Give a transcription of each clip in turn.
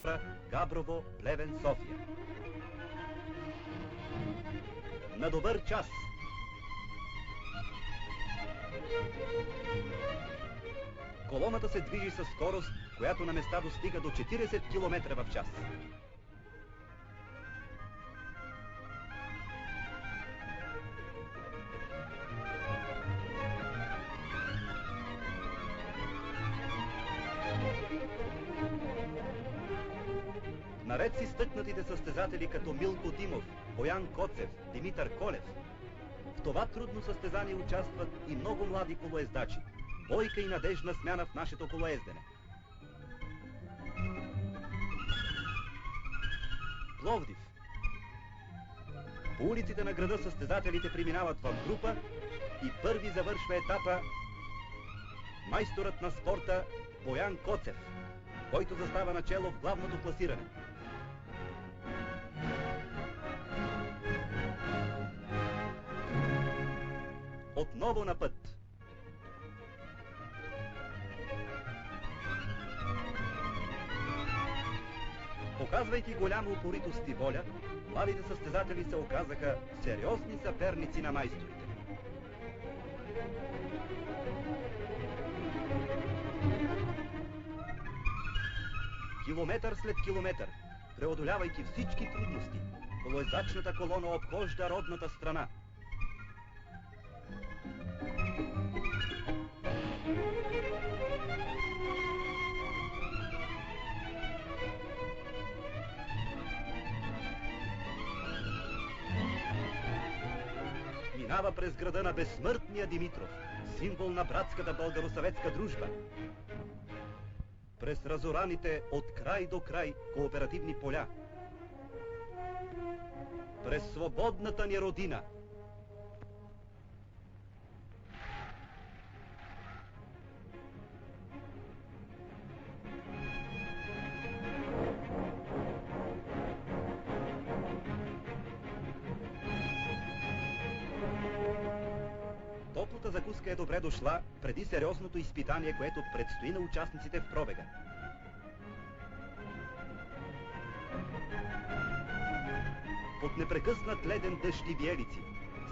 Софра, Габрово, Плевен, София. На добър час! Колоната се движи със скорост, която на места достига до 40 км в час. Наред с изтъкнатите състезатели като Милко Димов, Боян Коцев, Димитър Колев, в това трудно състезание участват и много млади колоездачи. Бойка и надежна смяна в нашето колоездене. Пловдив. По улиците на града състезателите преминават в група и първи завършва етапа майсторът на спорта Боян Коцев, който застава начело в главното класиране. Отново на път. Показвайки голяма упоритост и воля, младите състезатели се оказаха сериозни съперници на майсторите. Километър след километър, преодолявайки всички трудности, колоездачната колона обхожда родната страна. Минава през града на безсмъртния Димитров, символ на братската българо-съветска дружба. През разораните от край до край кооперативни поля. През свободната ни родина. Топлата закуска е добре дошла преди сериозното изпитание, което предстои на участниците в пробега. Под непрекъснат леден дъжд и виелици,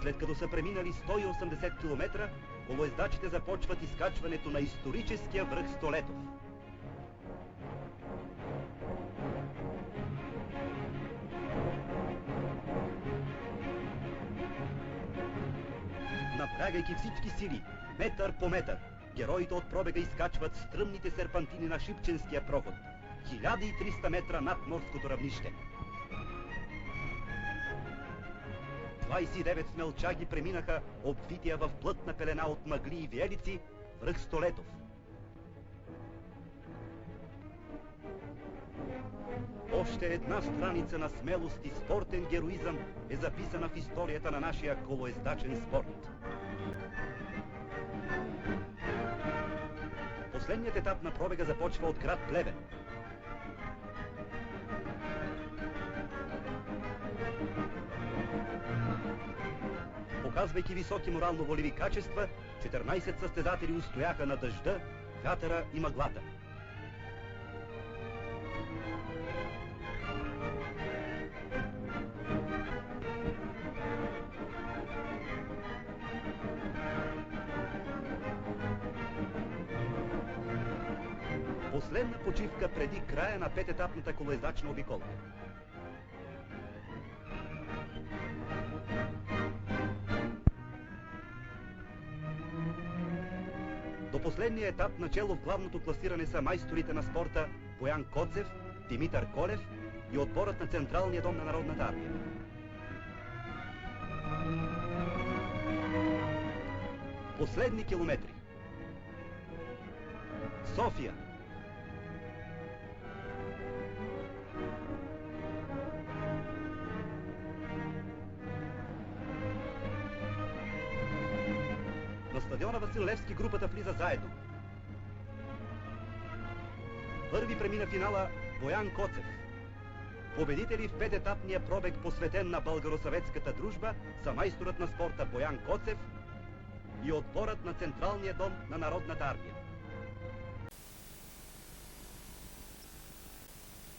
след като са преминали 180 км, колоездачите започват изкачването на историческия връх Столетов. Напрягайки всички сили, метър по метър, героите от пробега изкачват стръмните серпантини на Шипченския проход, 1300 метра над морското равнище. 29 смелчаги преминаха обвития в плътна пелена от мъгли и виелици връх Столетов. Още една страница на смелост и спортен героизъм е записана в историята на нашия колоездачен спорт. Последният етап на пробега започва от град Плевен. Показвайки високи морално-волеви качества, 14 състезатели устояха на дъжда, вятъра и мъглата. Последна почивка преди края на пететапната колоездачна обиколка. До последния етап начело в главното класиране са майсторите на спорта Боян Коцев, Димитър Колев и отборът на Централния дом на Народната армия. Последни километри. София. На стадиона Васил Левски групата влиза заедно. Първи премина финала Боян Коцев. Победители в пететапния пробег, посветен на българо-съветската дружба, са майсторът на спорта Боян Коцев и отборът на Централния дом на Народната армия.